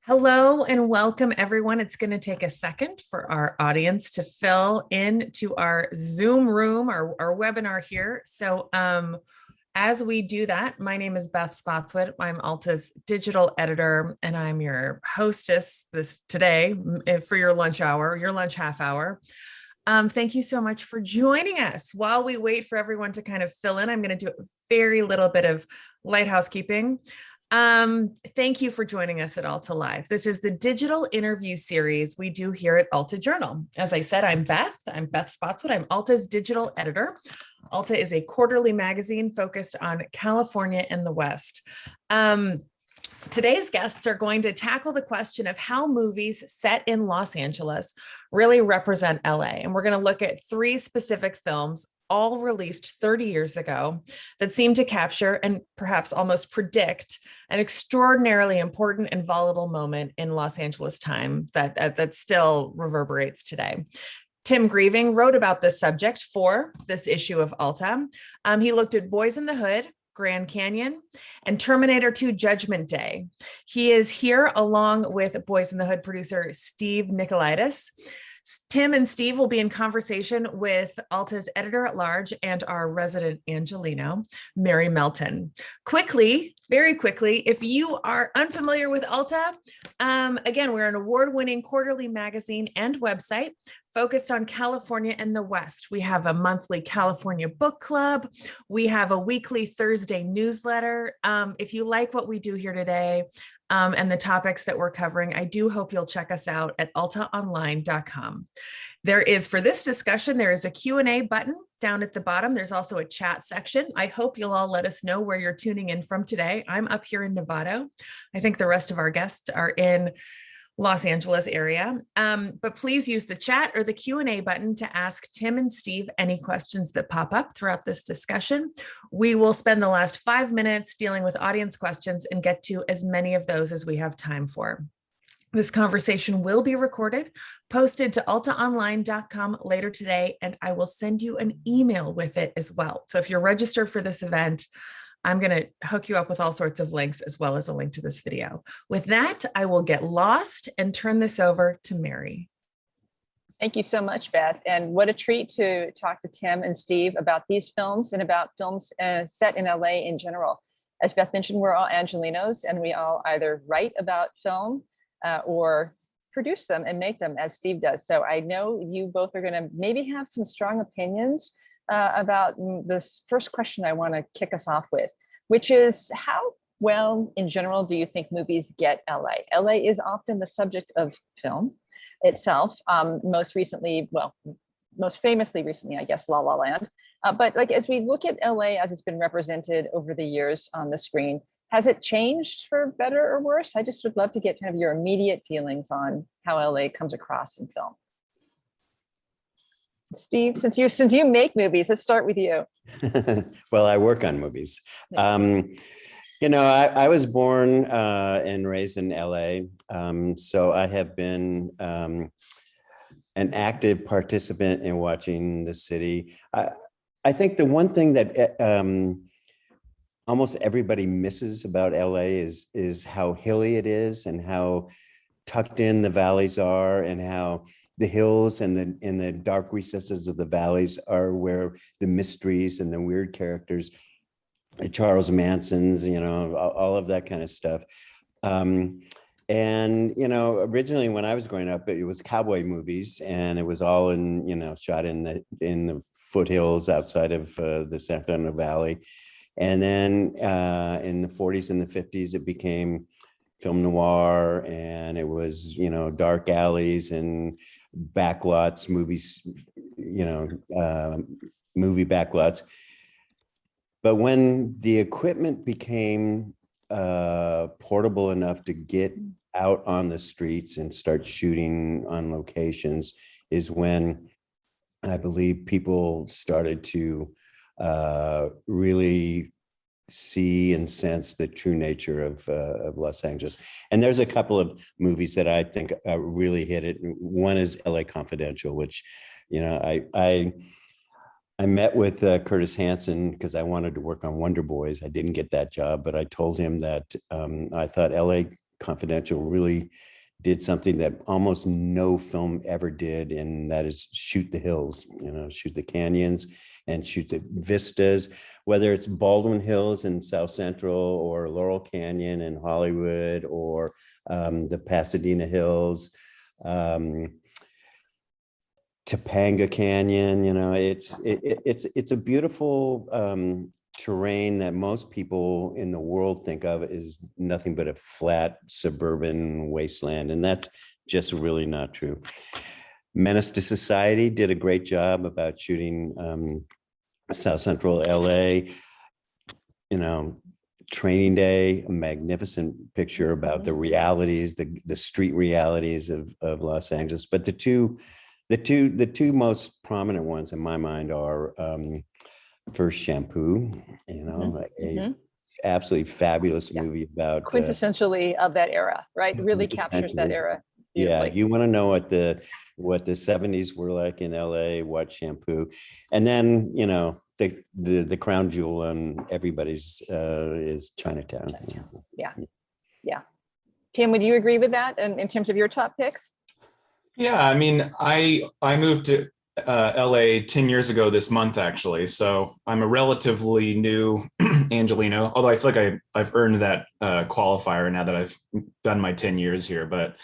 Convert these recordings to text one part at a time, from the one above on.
Hello and welcome, everyone. It's going to take a second for our audience to fill into our Zoom room, our webinar here. As we do that, my name is Beth Spotswood. I'm Alta's digital editor, and I'm your hostess today for your lunch hour, your lunch half hour. Thank you so much for joining us. While we wait for everyone to kind of fill in, I'm going to do a very little bit of light housekeeping. Thank you for joining us at Alta Live. This is the digital interview series we do here at Alta Journal. As I said, I'm Beth Spotswood. I'm Alta's digital editor. Alta is a quarterly magazine focused on California and the West. Today's guests are going to tackle the question of how movies set in Los Angeles really represent LA. And we're going to look at three specific films, all released 30 years ago, that seem to capture and perhaps almost predict an extraordinarily important and volatile moment in Los Angeles time that still reverberates today. Tim Greiving wrote about this subject for this issue of Alta. He looked at Boyz n the Hood, Grand Canyon, and Terminator 2 Judgment Day. He is here along with Boyz n the Hood producer Steve Nicolaides. Tim and Steve will be in conversation with Alta's editor-at-large and our resident Angelino, Mary Melton. Very quickly, if you are unfamiliar with Alta, again, we're an award-winning quarterly magazine and website focused on California and the West. We have a monthly California book club. We have a weekly Thursday newsletter. If you like what we do here today, and the topics that we're covering, I do hope you'll check us out at altaonline.com. For this discussion, there is a Q&A button down at the bottom. There's also a chat section. I hope you'll all let us know where you're tuning in from today. I'm up here in Nevada. I think the rest of our guests are in Los Angeles area, but please use the chat or the Q&A button to ask Tim and Steve any questions that pop up throughout this discussion. We will spend the last 5 minutes dealing with audience questions and get to as many of those as we have time for. This conversation will be recorded, posted to altaonline.com later today, and I will send you an email with it as well. So if you're registered for this event, I'm going to hook you up with all sorts of links as well as a link to this video. With that, I will get lost and turn this over to Mary. Thank you so much, Beth. And what a treat to talk to Tim and Steve about these films and about films set in LA in general. As Beth mentioned, we're all Angelinos, and we all either write about film or produce them and make them, as Steve does. So I know you both are going to maybe have some strong opinions about this first question I want to kick us off with, which is how well in general do you think movies get LA? LA is often the subject of film itself. Most famously recently, I guess, La La Land. But as we look at LA as it's been represented over the years on the screen, has it changed for better or worse? I just would love to get kind of your immediate feelings on how LA comes across in film. Steve, since you make movies, let's start with you. Well, I work on movies. I was born and raised in LA, so I have been an active participant in watching the city. I think the one thing that almost everybody misses about LA is how hilly it is and how tucked in the valleys are, and how the hills and the dark recesses of the valleys are where the mysteries and the weird characters, the Charles Mansons, all of that kind of stuff. Originally when I was growing up, it was cowboy movies, and it was all shot in the foothills outside of the San Fernando Valley. And then in the 40s and the 50s, it became film noir, and it was, dark alleys and backlots, movies, movie backlots. But when the equipment became portable enough to get out on the streets and start shooting on locations is when I believe people started to really see and sense the true nature of Los Angeles. And there's a couple of movies that I think really hit it. One is LA Confidential, which, I met with Curtis Hanson because I wanted to work on Wonder Boys. I didn't get that job, but I told him that I thought LA Confidential really did something that almost no film ever did, and that is shoot the hills, shoot the canyons and shoot the vistas, whether it's Baldwin Hills in South Central or Laurel Canyon in Hollywood or the Pasadena Hills, Topanga Canyon. It's a beautiful terrain that most people in the world think of as nothing but a flat suburban wasteland, and that's just really not true. Menace to Society did a great job about shooting South Central LA. Training Day, a magnificent picture about the realities, the street realities of Los Angeles. But the two most prominent ones in my mind are First Shampoo, a absolutely fabulous movie about quintessentially of that era, right? Really captures that era. Yeah, you want to know what the 70s were like in LA, watch Shampoo. And then, the crown jewel on everybody's is Chinatown. Yeah. Tim, would you agree with that in terms of your top picks? Yeah, I mean, I moved to LA 10 years ago this month, actually. So I'm a relatively new Angelino, although I feel like I've earned that qualifier now that I've done my 10 years here. But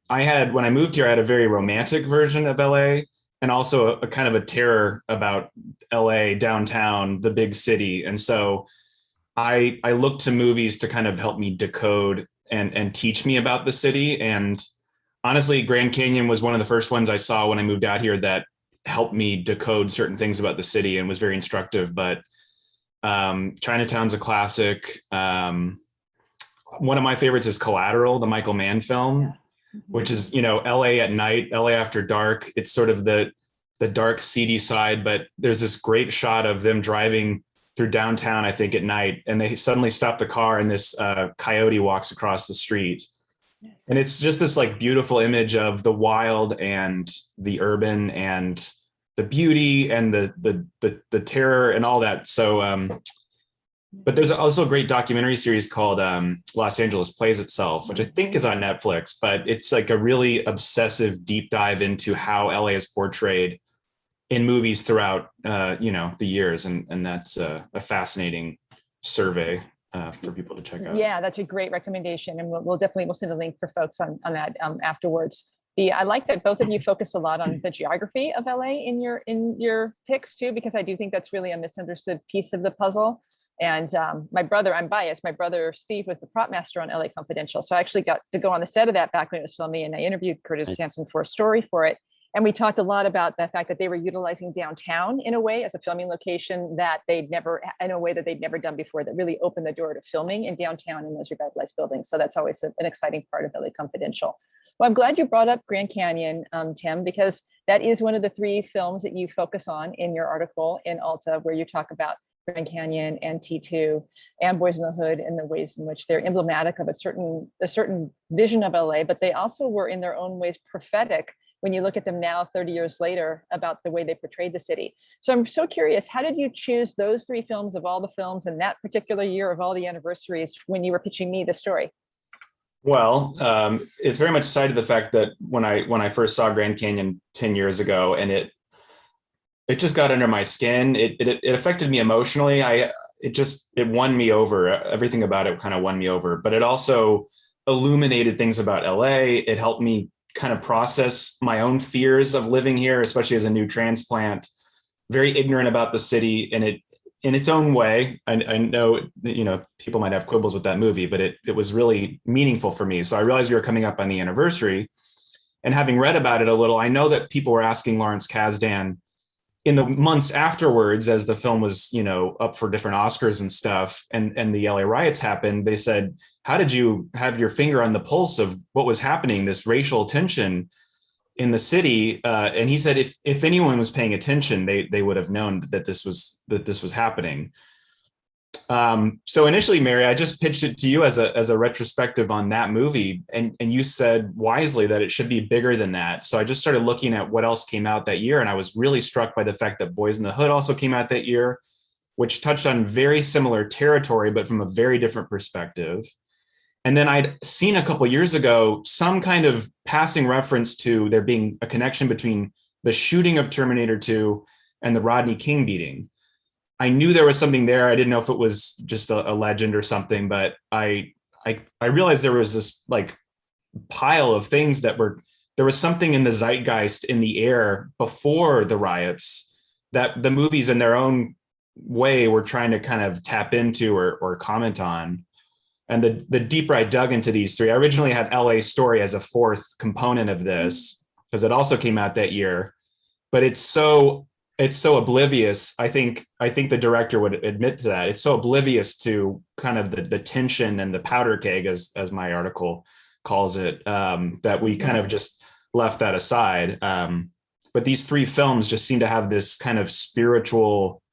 when I moved here, I had a very romantic version of LA, and also a kind of a terror about LA downtown, the big city. And so I looked to movies to kind of help me decode and teach me about the city. And honestly, Grand Canyon was one of the first ones I saw when I moved out here that helped me decode certain things about the city and was very instructive. But Chinatown's a classic. One of my favorites is Collateral, the Michael Mann film, which is, LA at night, LA after dark. It's sort of the dark, seedy side, but there's this great shot of them driving through downtown, I think at night, and they suddenly stop the car and this coyote walks across the street. And it's just this like beautiful image of the wild and the urban and the beauty and the terror and all that. So, but there's also a great documentary series called Los Angeles Plays Itself, which I think is on Netflix, but it's like a really obsessive deep dive into how LA is portrayed in movies throughout, the years. And that's a fascinating survey for people to check out. Yeah, that's a great recommendation. And we'll definitely send a link for folks on that afterwards. I like that both of you focus a lot on the geography of LA in your picks too, because I do think that's really a misunderstood piece of the puzzle. And my brother, I'm biased, my brother Steve was the prop master on LA Confidential. So I actually got to go on the set of that back when it was filming, and I interviewed Curtis Sampson for a story for it. And we talked a lot about the fact that they were utilizing downtown in a way as a filming location that they'd never done before, that really opened the door to filming in downtown in those revitalized buildings. So that's always an exciting part of LA Confidential. Well, I'm glad you brought up Grand Canyon, Tim, because that is one of the three films that you focus on in your article in Alta, where you talk about Grand Canyon and T2 and Boyz n the Hood and the ways in which they're emblematic of a certain vision of LA, but they also were in their own ways prophetic when you look at them now 30 years later about the way they portrayed the city. So I'm so curious, how did you choose those three films of all the films in that particular year of all the anniversaries when you were pitching me the story? Well, it's very much tied to the fact that when I first saw Grand Canyon 10 years ago, and it just got under my skin. It affected me emotionally. It won me over. Everything about it kind of won me over, but it also illuminated things about LA. It helped me kind of process my own fears of living here, especially as a new transplant, very ignorant about the city. And it, in its own way, I know, people might have quibbles with that movie, but it was really meaningful for me. So I realized we were coming up on the anniversary, and having read about it a little, I know that people were asking Lawrence Kasdan in the months afterwards, as the film was, up for different Oscars and stuff, and the LA riots happened, they said, how did you have your finger on the pulse of what was happening, this racial tension in the city? And he said, if anyone was paying attention, they would have known that this was happening. So initially, Mary, I just pitched it to you as a retrospective on that movie, and you said wisely that it should be bigger than that. So I just started looking at what else came out that year, and I was really struck by the fact that Boyz n the Hood also came out that year, which touched on very similar territory, but from a very different perspective. And then I'd seen a couple years ago some kind of passing reference to there being a connection between the shooting of Terminator 2 and the Rodney King beating. I knew there was something there. I didn't know if it was just a legend or something, but I realized there was this like pile of things that were, there was something in the zeitgeist in the air before the riots that the movies in their own way were trying to kind of tap into or comment on. And the deeper I dug into these three, I originally had LA Story as a fourth component of this because it also came out that year, but it's so oblivious. I think the director would admit to that. It's so oblivious to kind of the tension and the powder keg, as my article calls it, that we kind of just left that aside. But these three films just seem to have this kind of spiritual,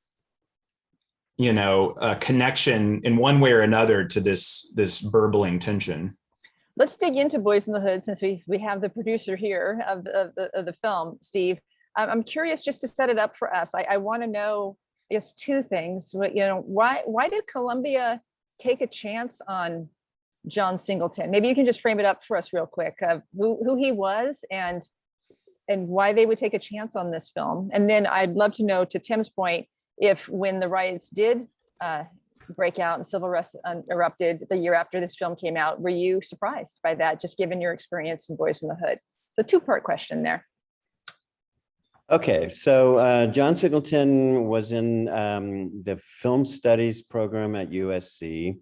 connection in one way or another to this burbling tension. Let's dig into Boyz n the Hood since we have the producer here of the film, Steve. I'm curious, just to set it up for us. I want to know, I guess, two things. Why did Columbia take a chance on John Singleton? Maybe you can just frame it up for us real quick, who he was and why they would take a chance on this film. And then I'd love to know, to Tim's point, if when the riots did break out and civil unrest erupted the year after this film came out, were you surprised by that, just given your experience in Boyz n the Hood? So two-part question there. Okay, so John Singleton was in the film studies program at USC.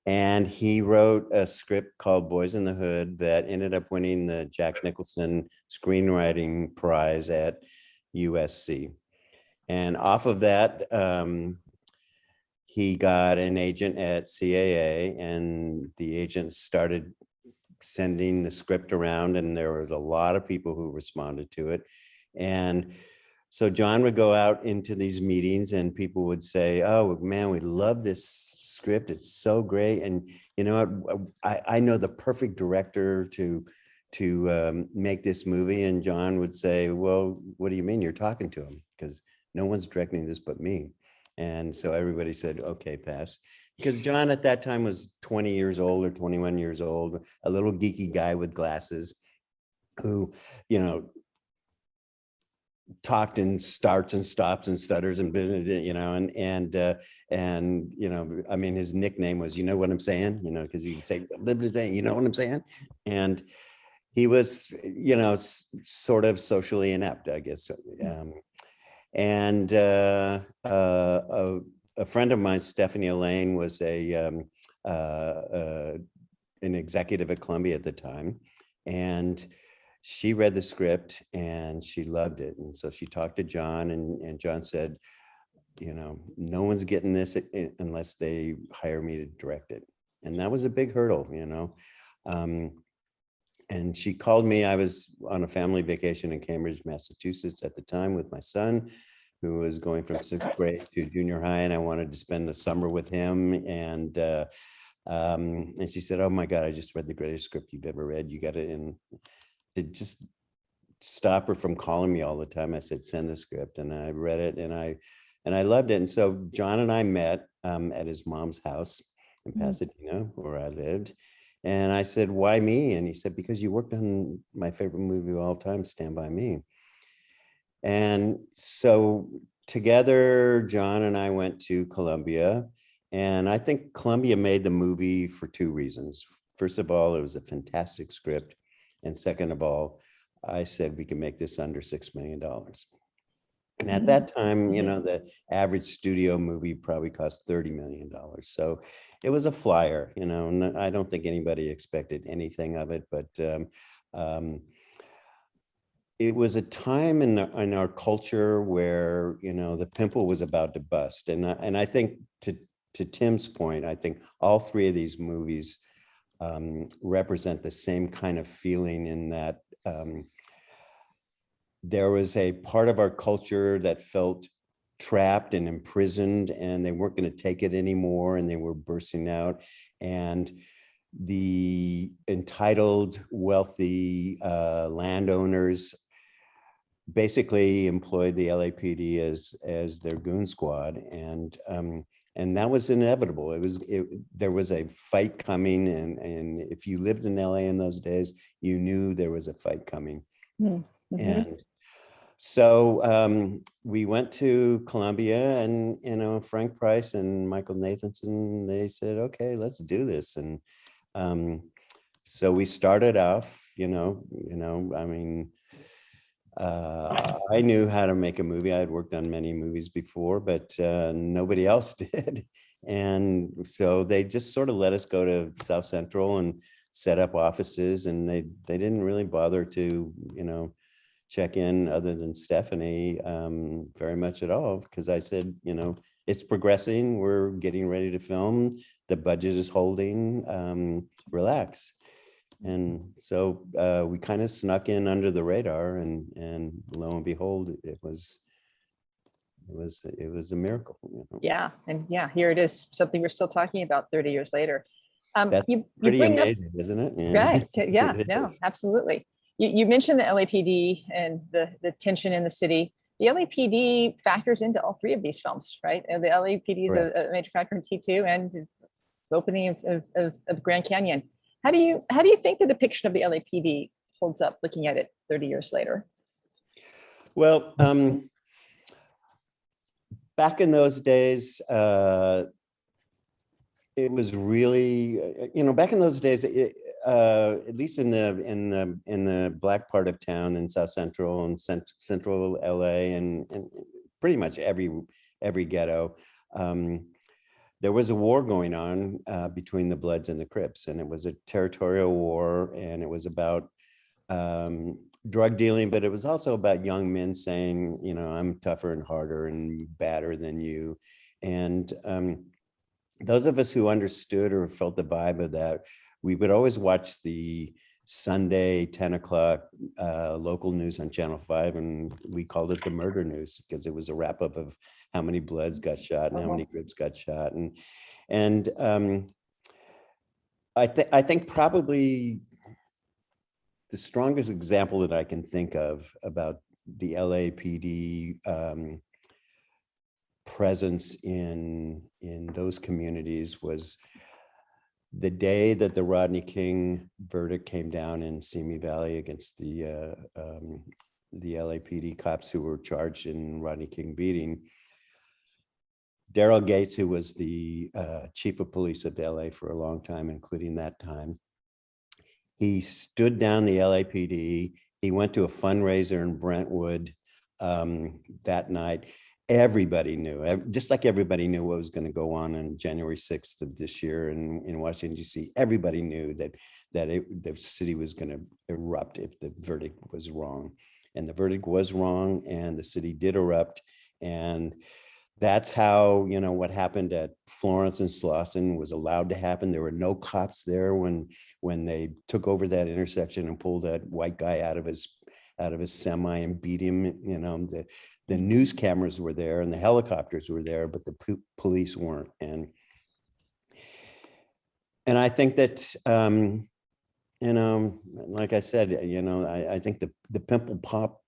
And he wrote a script called Boyz n the Hood that ended up winning the Jack Nicholson Screenwriting Prize at USC. And off of that, he got an agent at CAA, and the agent started sending the script around, and there was a lot of people who responded to it. And so John would go out into these meetings and people would say, "Oh man, we love this script. It's so great. And you know what, I know the perfect director to make this movie." And John would say, "Well, what do you mean you're talking to him? Because no one's directing this but me." And so everybody said, "Okay, pass." Because John at that time was 20 years old or 21 years old, a little geeky guy with glasses who, talked in starts and stops and stutters and I mean, his nickname was, "You know what I'm saying?" Because he could say, "You know what I'm saying?" And he was, sort of socially inept, I guess. And a friend of mine, Stephanie Elaine, was an executive at Columbia at the time, and she read the script and she loved it. And so she talked to John, and John said, "No one's getting this unless they hire me to direct it." And that was a big hurdle, and she called me. I was on a family vacation in Cambridge, Massachusetts at the time with my son, who was going from 6th grade to junior high, and I wanted to spend the summer with him. And she said, "Oh my God, I just read the greatest script you've ever read. You got it." And it just stop her from calling me all the time. I said, "Send the script." And I read it, and I loved it. And so John and I met at his mom's house in Pasadena, where I lived. And I said, "Why me?" And he said, "Because you worked on my favorite movie of all time, Stand By Me." And so together, John and I went to Columbia, and I think Columbia made the movie for two reasons. First of all, it was a fantastic script. And second of all, I said we can make this under $6 million. And at that time, the average studio movie probably cost $30 million. So it was a flyer, and I don't think anybody expected anything of it, but it was a time in our culture where, the pimple was about to bust. And I think to Tim's point, I think all three of these movies represent the same kind of feeling, in that there was a part of our culture that felt trapped and imprisoned, and they weren't going to take it anymore, and they were bursting out. And the entitled, wealthy landowners basically employed the LAPD as their goon squad, and and that was inevitable. There was a fight coming, and if you lived in LA in those days, you knew there was a fight coming. Mm-hmm. And so we went to Columbia, and Frank Price and Michael Nathanson, they said, okay, let's do this. And so we started off, I mean, I knew how to make a movie. I had worked on many movies before, but nobody else did. And so they just sort of let us go to South Central and set up offices, and they didn't really bother to, check in other than Stephanie very much at all, because I said, it's progressing. We're getting ready to film. The budget is holding. Relax. And so we kind of snuck in under the radar, and lo and behold, it was a miracle. Yeah, and here it is, something we're still talking about 30 years later. That's pretty amazing, isn't it? Yeah. Right. Yeah. No, absolutely. You mentioned the LAPD and the tension in the city. The LAPD factors into all three of these films, right? And the LAPD is a major factor in T2 and the opening of Grand Canyon. How do you think the depiction of the LAPD holds up, looking at it 30 years later? Well, back in those days, it was really, back in those days, at least in the black part of town in South Central and Central LA, and pretty much every ghetto, there was a war going on between the Bloods and the Crips, and it was a territorial war, and it was about drug dealing, but it was also about young men saying, I'm tougher and harder and badder than you. And those of us who understood or felt the vibe of that, we would always watch the Sunday 10 o'clock local news on Channel 5, and we called it the murder news because it was a wrap up of how many Bloods got shot and how many Crips got shot. And I think probably the strongest example that I can think of about the LAPD presence in those communities was the day that the Rodney King verdict came down in Simi Valley against the LAPD cops who were charged in Rodney King beating. Daryl Gates, who was the chief of police of LA for a long time, including that time, he stood down the LAPD. He went to a fundraiser in Brentwood that night. Everybody knew, just like everybody knew what was going to go on January 6th of this year in Washington, D.C. Everybody knew that the city was going to erupt if the verdict was wrong. And the verdict was wrong, and the city did erupt. And that's how, what happened at Florence and Slauson was allowed to happen. There were no cops there when they took over that intersection and pulled that white guy out of his semi and beat him. The news cameras were there and the helicopters were there, but the police weren't. And I think that, like I said, I think the pimple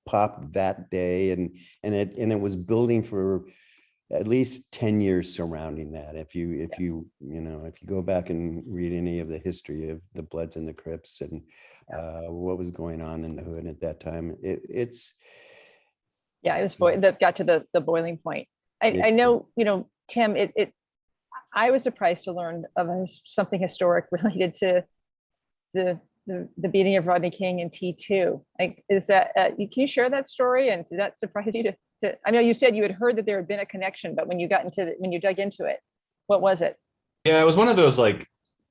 popped that day, and it was building for at least 10 years surrounding that. If you go back and read any of the history of the Bloods and the Crips and what was going on in the hood at that time, it was that got to the boiling point. I know, Tim, I was surprised to learn of something historic related to the beating of Rodney King in T2. Like, is that can you share that story? And did that surprise you to I know you said you had heard that there had been a connection, but when you dug into it, what was it? Yeah, it was one of those like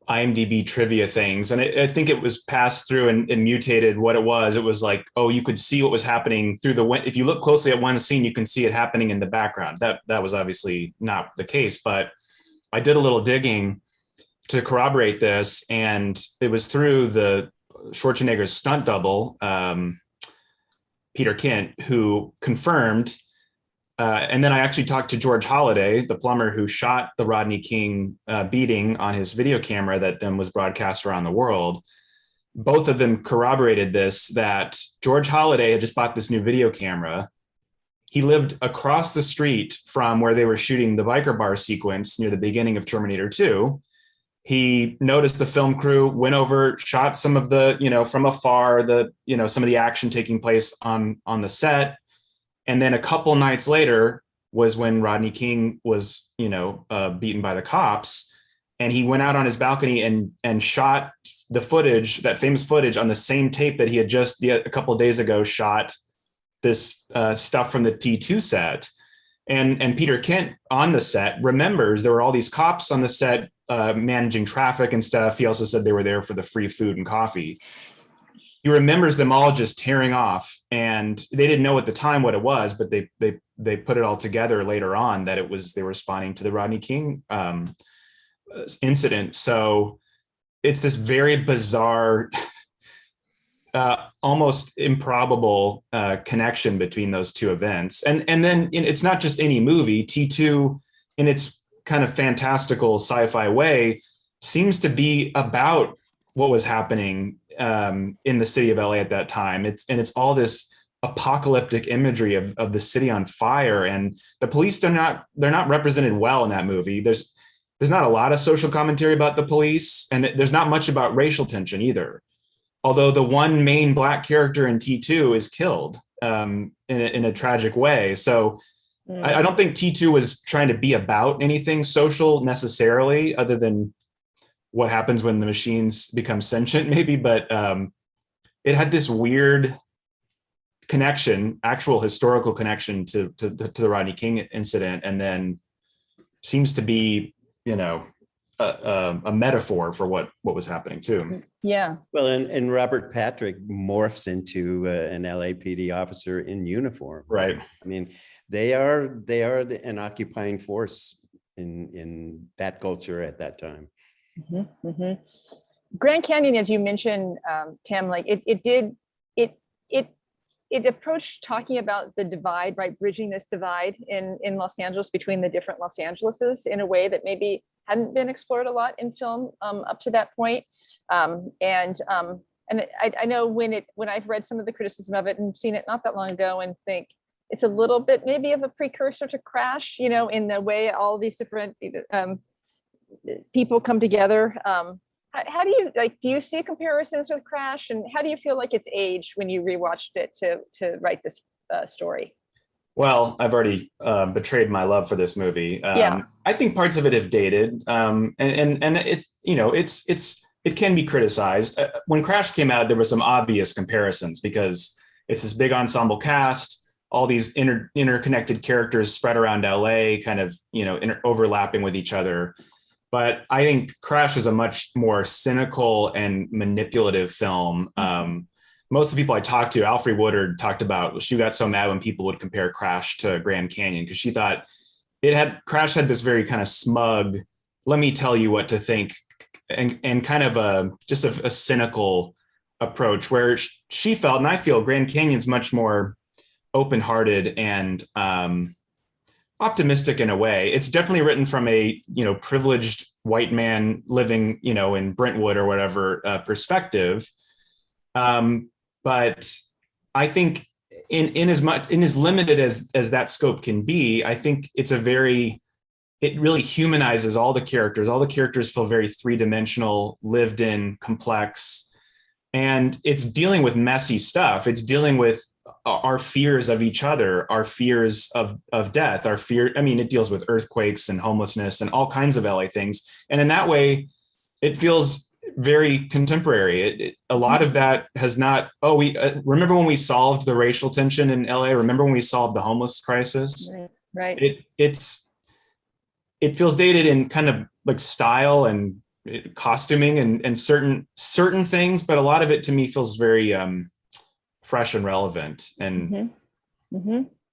IMDb trivia things, and I think it was passed through and mutated what it was. It was like, oh, you could see what was happening through if you look closely at one scene, you can see it happening in the background. That was obviously not the case, but I did a little digging to corroborate this, and it was through the Schwarzenegger's stunt double, Peter Kint, who confirmed. And then I actually talked to George Holliday, the plumber who shot the Rodney King beating on his video camera that then was broadcast around the world. Both of them corroborated this, that George Holliday had just bought this new video camera, he lived across the street from where they were shooting the biker bar sequence near the beginning of Terminator 2. He noticed the film crew, went over, shot some of the, from afar, some of the action taking place on the set. And then a couple nights later was when Rodney King was, beaten by the cops. And he went out on his balcony and shot the footage, that famous footage, on the same tape that he had just a couple of days ago shot this stuff from the T2 set. And Peter Kent on the set remembers there were all these cops on the set managing traffic and stuff. He also said they were there for the free food and coffee. He remembers them all just tearing off, and they didn't know at the time what it was, but they put it all together later on that they were responding to the Rodney King incident. So it's this very bizarre, almost improbable connection between those two events. And then it's not just any movie. T2, in its kind of fantastical sci-fi way, seems to be about what was happening in the city of LA at that time. It's all this apocalyptic imagery of the city on fire, and the police they're not represented well in that movie. There's not a lot of social commentary about the police, and there's not much about racial tension either. Although the one main Black character in T2 is killed in a tragic way. So I don't think T2 was trying to be about anything social necessarily, other than what happens when the machines become sentient, maybe. But it had this weird connection, actual historical connection to the Rodney King incident, and then seems to be, a metaphor for what was happening too. Yeah. Well, and Robert Patrick morphs into an LAPD officer in uniform. Right. I mean, they are an occupying force in that culture at that time. Mm-hmm, mm-hmm. Grand Canyon, as you mentioned, Tim, like it approached talking about the divide, right? Bridging this divide in Los Angeles between the different Los Angeleses in a way that maybe hadn't been explored a lot in film up to that point. And I know when I've read some of the criticism of it and seen it not that long ago, and think it's a little bit maybe of a precursor to Crash, in the way all these different people come together. How do you do you see comparisons with Crash, and how do you feel like it's aged when you rewatched it to write this story? Well, I've already betrayed my love for this movie. Yeah. I think parts of it have dated, and it it can be criticized. When Crash came out, there were some obvious comparisons because it's this big ensemble cast, all these interconnected characters spread around LA, kind of overlapping with each other. But I think Crash is a much more cynical and manipulative film. Most of the people I talked to, Alfre Woodard talked about, she got so mad when people would compare Crash to Grand Canyon because she thought Crash had this very kind of smug, let me tell you what to think, and kind of just a cynical approach, where she felt, and I feel, Grand Canyon's much more open-hearted and optimistic in a way. It's definitely written from a privileged white man living in Brentwood or whatever perspective, but I think in as limited as that scope can be, I think it really humanizes all the characters. All the characters feel very three-dimensional, lived in, complex, and it's dealing with messy stuff. It's dealing with our fears of each other, our fears of death, it deals with earthquakes and homelessness and all kinds of LA things. And in that way, it feels very contemporary. A lot of that has not, we remember when we solved the racial tension in LA? Remember when we solved the homeless crisis? Right. It feels dated in kind of like style and costuming and certain things, but a lot of it to me feels very fresh and relevant. And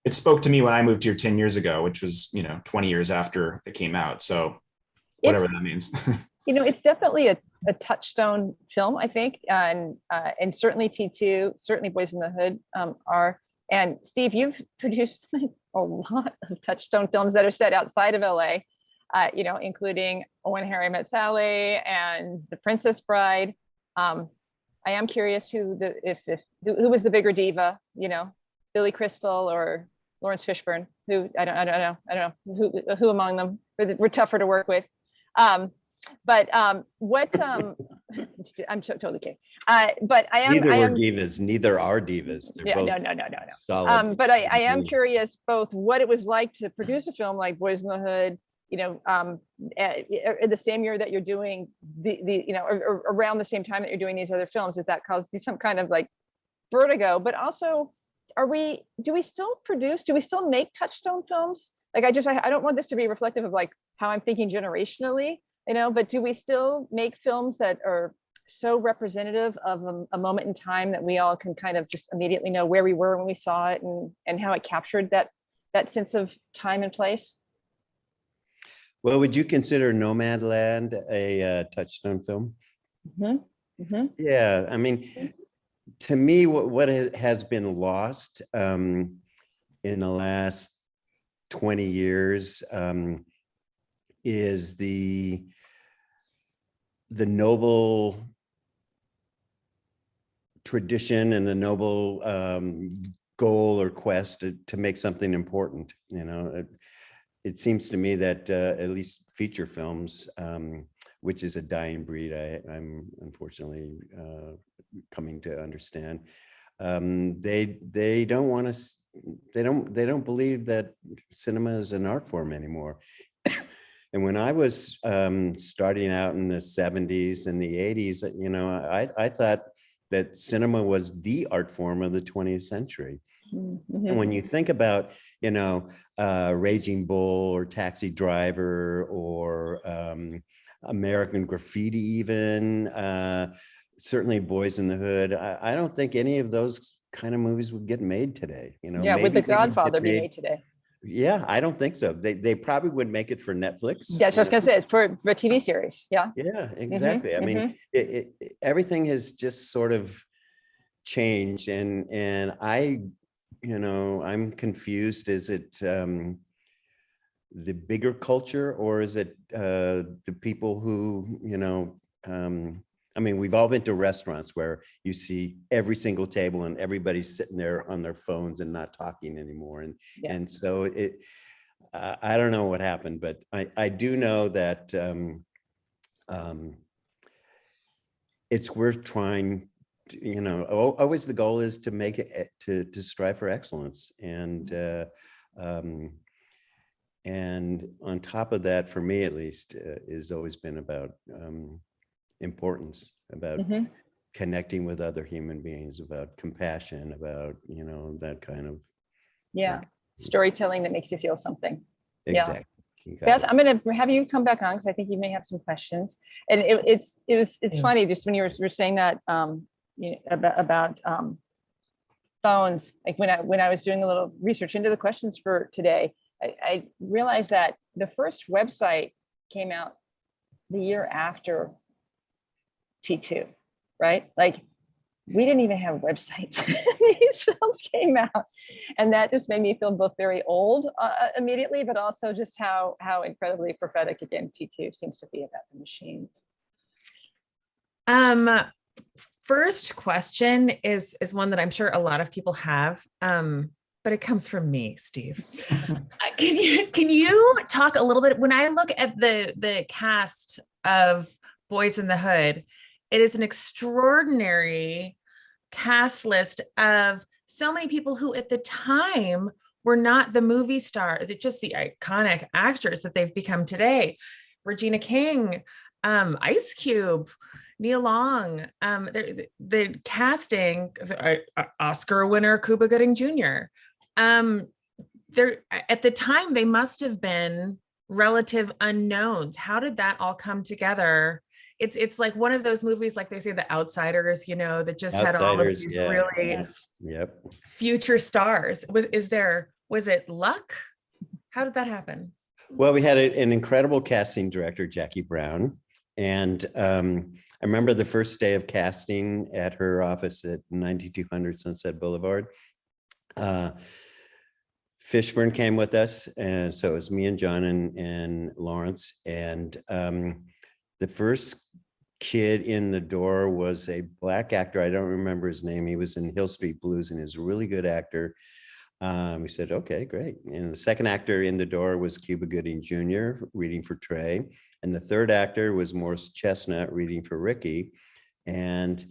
it spoke to me when I moved here 10 years ago, which was 20 years after it came out. So whatever that means. It's definitely a touchstone film, I think, and certainly T2, certainly Boys in the Hood are. And Steve, you've produced a lot of touchstone films that are set outside of LA, including When Harry Met Sally and The Princess Bride. I am curious who was the bigger diva, Billy Crystal or Lawrence Fishburne, who I don't know who among them were tougher to work with. What I'm totally kidding. But Neither I were am divas. Neither are divas. They're yeah, both no. solid. But I am curious both what it was like to produce a film like Boys in the Hood, in the same year that you're doing or around the same time that you're doing these other films. Did that cause you some kind of like vertigo? But also, do we still make touchstone films? Like I don't want this to be reflective of like how I'm thinking generationally, but do we still make films that are so representative of a moment in time that we all can kind of just immediately know where we were when we saw it and how it captured that sense of time and place? Well, would you consider Nomadland a touchstone film? Mm-hmm. Mm-hmm. Yeah, I mean, to me, what has been lost in the last 20 years is the noble tradition and the noble goal or quest to make something important. It seems to me that at least feature films, which is a dying breed, I'm unfortunately coming to understand. They don't want to. They don't believe that cinema is an art form anymore. And when I was starting out in the 70s and the 80s, I thought that cinema was the art form of the 20th century. Mm-hmm. And when you think about, Raging Bull or Taxi Driver or American Graffiti, even certainly Boys in the Hood, I don't think any of those kind of movies would get made today. Yeah, would The Godfather be made today? Yeah, I don't think so. They probably would make it for Netflix. That's what I was gonna say. It's for a TV series. Yeah. Yeah, exactly. Mm-hmm. I mean, everything has just sort of changed, and I'm confused. Is it the bigger culture, or is it the people who I mean, we've all been to restaurants where you see every single table and everybody's sitting there on their phones and not talking anymore. And so I don't know what happened, but I do know that it's worth trying to, always the goal is to make it, to strive for excellence. And on top of that, for me at least, is always been about importance, about connecting with other human beings, about compassion, about that kind of storytelling that makes you feel something. Exactly. Beth, I'm going to have you come back on because I think you may have some questions. And it's funny just when you were saying that about phones. Like when I was doing a little research into the questions for today, I realized that the first website came out the year after T2, right? Like we didn't even have websites. These films came out, and that just made me feel both very old immediately, but also just how incredibly prophetic again T2 seems to be about the machines. First question is one that I'm sure a lot of people have, but it comes from me, Steve. Can you talk a little bit? When I look at the cast of Boys in the Hood, it is an extraordinary cast list of so many people who at the time were not the movie star, just the iconic actors that they've become today. Regina King, Ice Cube, Neil Long, the casting, Oscar winner Cuba Gooding Jr. At the time, they must have been relative unknowns. How did that all come together? It's like one of those movies, like they say, The Outsiders, that just had all of these really future stars. Was it luck? How did that happen? Well, we had an incredible casting director, Jackie Brown. And I remember the first day of casting at her office at 9200 Sunset Boulevard. Fishburne came with us. And so it was me and John and Lawrence. And the first kid in the door was a Black actor. I don't remember his name. He was in Hill Street Blues and is a really good actor. We said, okay, great. And the second actor in the door was Cuba Gooding Jr. reading for Trey. And the third actor was Morris Chestnut reading for Ricky. And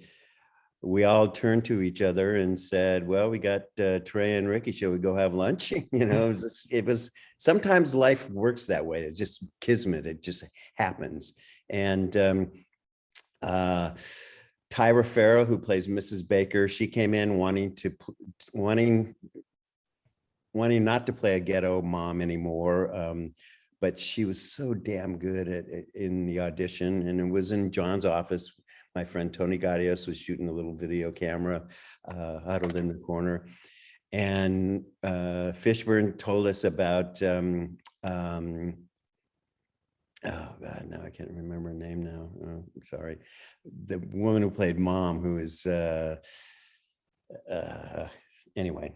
we all turned to each other and said, well, we got Trey and Ricky, shall we go have lunch? It was sometimes life works that way. It's just kismet. It just happens. And Tyra Farrow, who plays Mrs. Baker, she came in wanting not to play a ghetto mom anymore. But she was so damn good in the audition. And it was in John's office. My friend Tony Gadios was shooting a little video camera, huddled in the corner. And Fishburne told us about, oh God, no, I can't remember her name now. Oh, sorry. The woman who played mom, who is, anyway.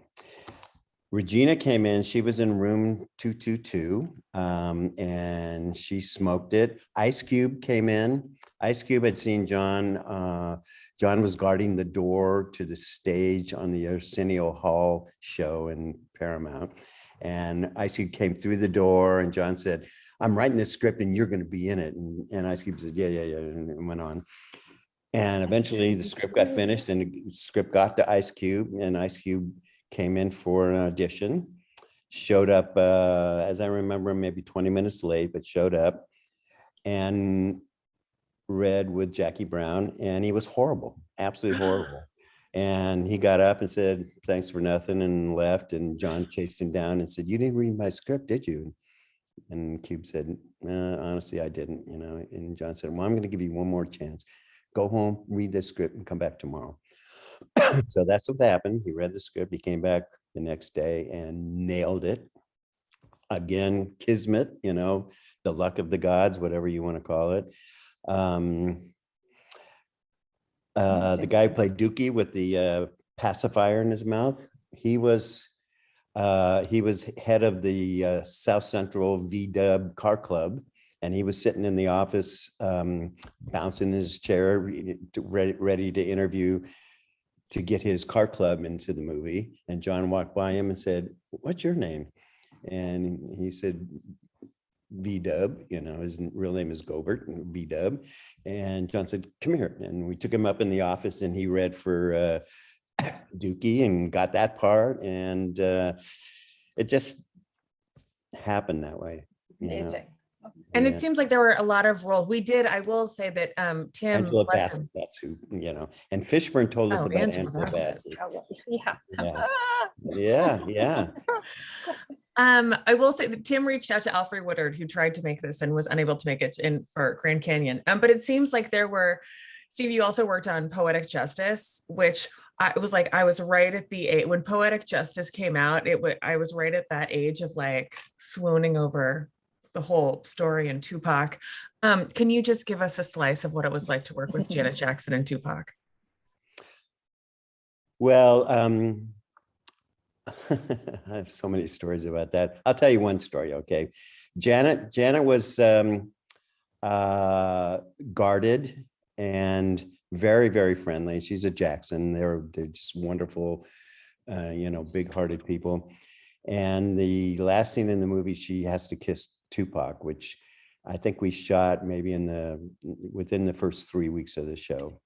Regina came in, she was in room 222, and she smoked it. Ice Cube came in. Ice Cube had seen John. John was guarding the door to the stage on the Arsenio Hall show in Paramount. And Ice Cube came through the door and John said, I'm writing this script and you're going to be in it. And Ice Cube said, yeah, and went on. And eventually the script got finished and the script got to Ice Cube, and Ice Cube came in for an audition, showed up, as I remember, maybe 20 minutes late, but showed up and read with Jackie Brown, and he was horrible, absolutely horrible. And he got up and said, thanks for nothing, and left. And John chased him down and said, you didn't read my script, did you? And Cube said, honestly, I didn't, And John said, well, I'm going to give you one more chance. Go home, read this script, and come back tomorrow. So that's what happened. He read the script. He came back the next day and nailed it. Again, kismet, the luck of the gods, whatever you want to call it. The guy who played Dookie with the pacifier in his mouth, he was head of the South Central V-Dub car club. And he was sitting in the office, bouncing his chair, ready to interview to get his car club into the movie. And John walked by him and said, what's your name? And he said, V-Dub, his real name is Gobert, V-Dub. And John said, come here. And we took him up in the office and he read for Dookie and got that part. And it just happened that way. Amazing. And it seems like there were a lot of roles. I will say that Tim. Angela Bassett, that's who, and Fishburne told us about Angela Bassett. Yeah. I will say that Tim reached out to Alfred Woodard, who tried to make this and was unable to make it in for Grand Canyon. But it seems like Steve, you also worked on Poetic Justice, which I was right at the age when Poetic Justice came out. I was right at that age of like swooning over the whole story and Tupac. Can you just give us a slice of what it was like to work with Janet Jackson and Tupac? Well, I have so many stories about that. I'll tell you one story, okay? Janet was guarded and very, very friendly. She's a Jackson. They're just wonderful, big-hearted people. And the last scene in the movie, she has to kiss Tupac, which I think we shot maybe within the first 3 weeks of the show.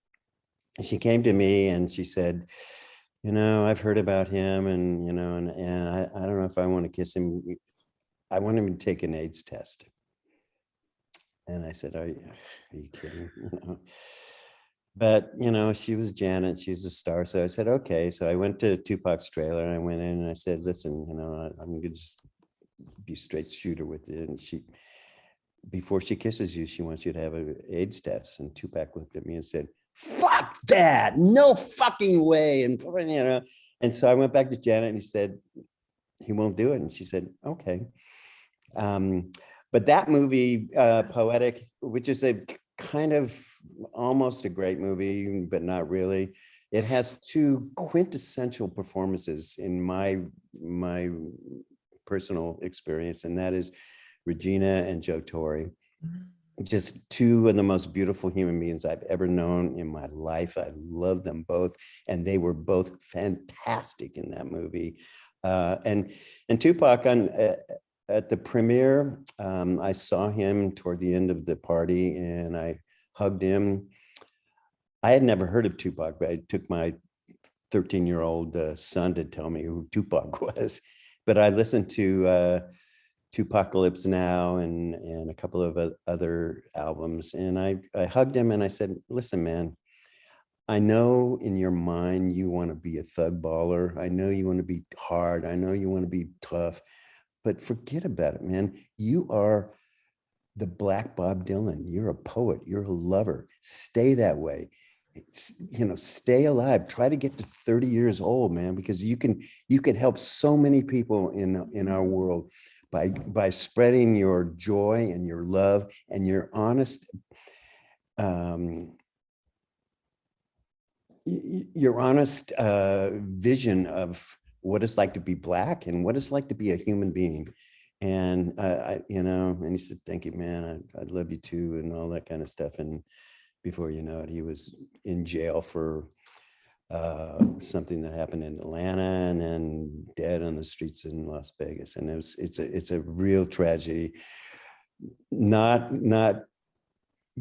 And she came to me and she said, I've heard about him, and I don't know if I want to kiss him. I want him to take an AIDS test. And I said, are you kidding? But she was Janet, she was a star. So I said, okay. So I went to Tupac's trailer and I went in and I said, listen, I'm gonna just be straight shooter with you. And before she kisses you, she wants you to have an AIDS test. And Tupac looked at me and said, fuck that, no fucking way. And so I went back to Janet and he said, he won't do it. And she said, okay. But that movie, Poetic, which is a kind of almost a great movie, but not really. It has two quintessential performances in my personal experience, and that is Regina and Joe Torre. Just two of the most beautiful human beings I've ever known in my life. I love them both, and they were both fantastic in that movie. And Tupac at the premiere, I saw him toward the end of the party, and I hugged him. I had never heard of Tupac, but I took my 13-year-old son to tell me who Tupac was. But I listened to Tupacalypse Now and a couple of other albums, and I hugged him and I said, listen, man, I know in your mind you want to be a thug baller. I know you want to be hard. I know you want to be tough, but forget about it, man. You are the Black Bob Dylan. You're a poet. You're a lover. Stay that way. Stay alive. Try to get to 30 years old, man, because you can help so many people in our world by spreading your joy and your love and your honest vision of what it's like to be Black and what it's like to be a human being. And and he said, thank you, man. I love you too, and all that kind of stuff. And before you know it, he was in jail for something that happened in Atlanta, and then dead on the streets in Las Vegas. And it's a real tragedy. Not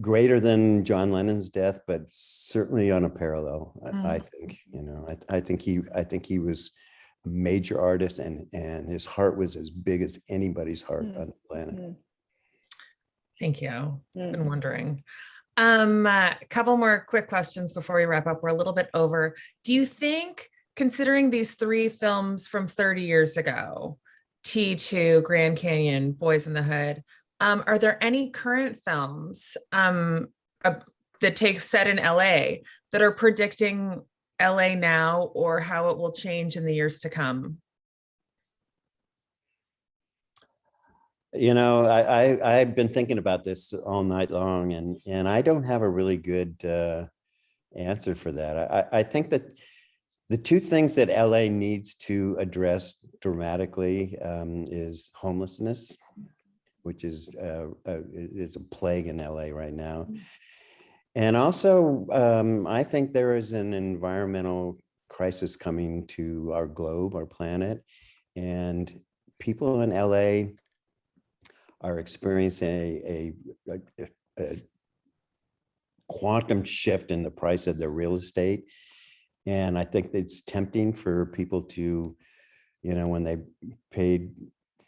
greater than John Lennon's death, but certainly on a parallel. I think, I think he was a major artist, and his heart was as big as anybody's heart on the planet. Thank you. I've been wondering. A couple more quick questions before we wrap up. We're a little bit over. Do you think, considering these three films from 30 years ago, T2, Grand Canyon, Boys in the Hood, are there any current films that take set in LA that are predicting LA now or how it will change in the years to come? I've been thinking about this all night long, and I don't have a really good answer for that. I think that the two things that LA needs to address dramatically is homelessness, which is a plague in LA right now. And also, I think there is an environmental crisis coming to our globe, our planet, and people in LA are experiencing a quantum shift in the price of their real estate. And I think it's tempting for people to, when they paid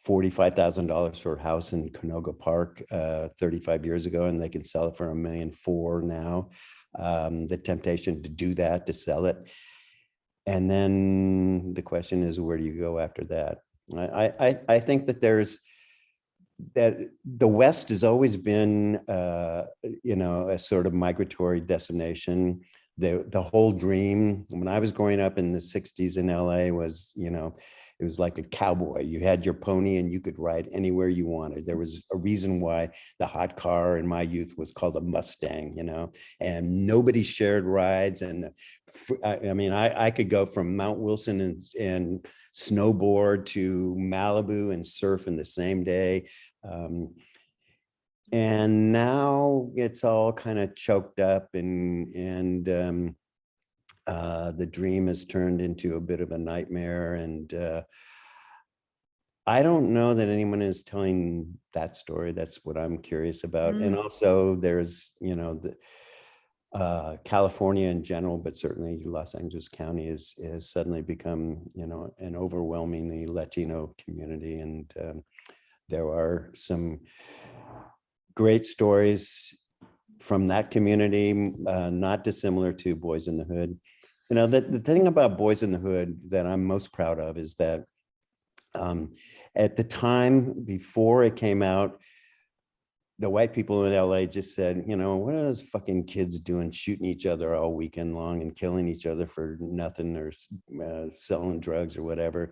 $45,000 for a house in Canoga Park 35 years ago, and they can sell it for $1.4 million now, the temptation to do that, to sell it. And then the question is, where do you go after that? I think that that the West has always been, a sort of migratory destination. The whole dream, when I was growing up in the 60s in LA, was, it was like a cowboy. You had your pony and you could ride anywhere you wanted. There was a reason why the hot car in my youth was called a Mustang, and nobody shared rides. And I could go from Mount Wilson and snowboard to Malibu and surf in the same day. And now it's all kind of choked up, and the dream has turned into a bit of a nightmare. And I don't know that anyone is telling that story. That's what I'm curious about. And also there's, California in general, but certainly Los Angeles County has suddenly become, an overwhelmingly Latino community. And there are some great stories from that community, not dissimilar to Boys in the Hood. The thing about Boys in the Hood that I'm most proud of is that at the time before it came out, the white people in LA just said, what are those fucking kids doing, shooting each other all weekend long and killing each other for nothing, or selling drugs or whatever.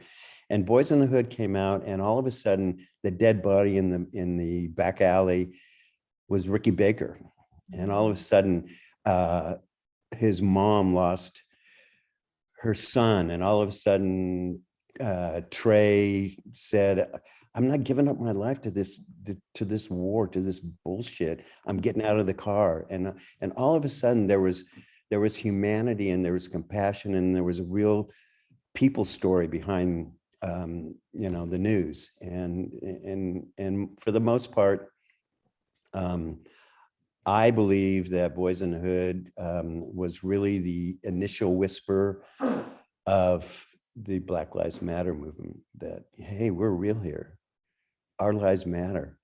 And Boys in the Hood came out, and all of a sudden the dead body in the back alley was Ricky Baker. And all of a sudden his mom lost her son. And all of a sudden Trey said, I'm not giving up my life to this war, to this bullshit. I'm getting out of the car. And all of a sudden there was humanity, and there was compassion, and there was a real people story behind you know, the news. And for the most part, I believe that Boyz n the Hood was really the initial whisper of the Black Lives Matter movement, that, hey, we're real here. Our lives matter.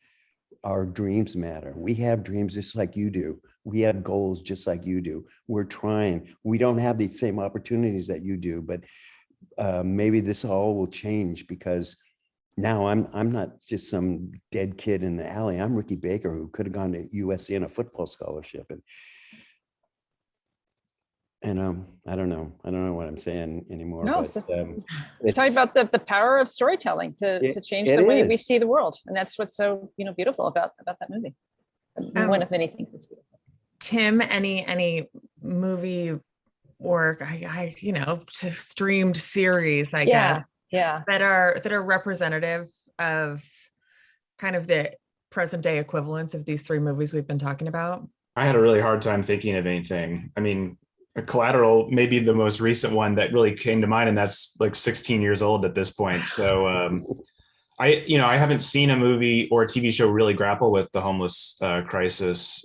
Our dreams matter. We have dreams just like you do. We have goals just like you do. We're trying. We don't have the same opportunities that you do, but maybe this all will change, because now I'm not just some dead kid in the alley. I'm Ricky Baker, who could have gone to USC on a football scholarship. And I don't know what I'm saying anymore. No, but we're talking about the power of storytelling to change the way we see the world, and that's what's so beautiful about that movie. One of many things that's beautiful. Tim, any movie or to streamed series, I guess, that are representative of kind of the present day equivalents of these three movies we've been talking about? I had a really hard time thinking of anything. I mean, Collateral may be the most recent one that really came to mind, and that's like 16 years old at this point. So I haven't seen a movie or a TV show really grapple with the homeless crisis,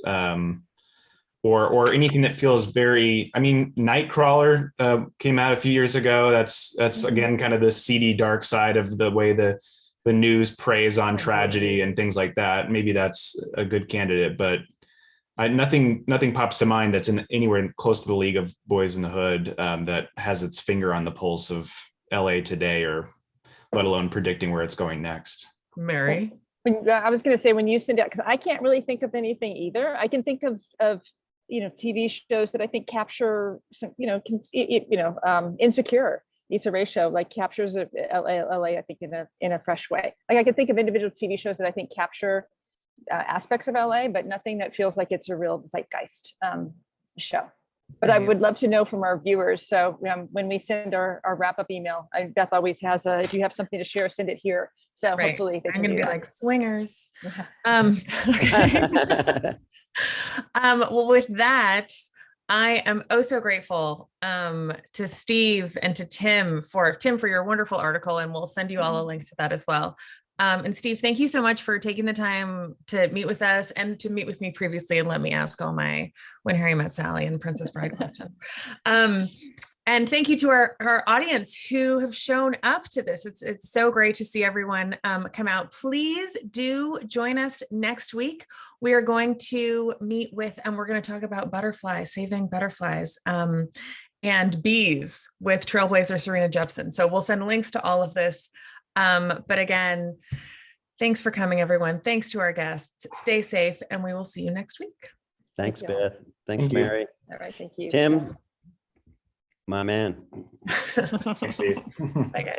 or anything that feels very, I mean, Nightcrawler came out a few years ago. That's again kind of the seedy dark side of the way the news preys on tragedy and things like that. Maybe that's a good candidate, but nothing pops to mind that's anywhere close to the league of Boyz n the Hood that has its finger on the pulse of LA today, or let alone predicting where it's going next. Mary? I was going to say, when you said that, because I can't really think of anything either. I can think of TV shows that I think capture some, Insecure. Issa Rae show captures LA, I think, in a fresh way. Like, I can think of individual TV shows that I think capture aspects of LA, but nothing that feels like it's a real zeitgeist show. But I would love to know from our viewers. So when we send our wrap-up email, Beth always has if you have something to share, send it here. So hopefully they I'm going to be like swingers. Yeah. Well, with that, I am so grateful to Steve and to Tim for your wonderful article, and we'll send you all a link to that as well. And Steve, thank you so much for taking the time to meet with us and to meet with me previously and let me ask all my When Harry Met Sally and Princess Bride questions. And thank you to our audience who have shown up to this. It's so great to see everyone come out. Please do join us next week. We are going to meet with, and we're going to talk about butterflies, saving butterflies, and bees with Trailblazer Serena Jepsen. So we'll send links to all of this. But again, thanks for coming, everyone. Thanks to our guests. Stay safe, and we will see you next week. Thanks, Beth. Thanks, Thank you. Mary. All right, thank you. Tim, my man. Thanks, Steve. Bye, guys.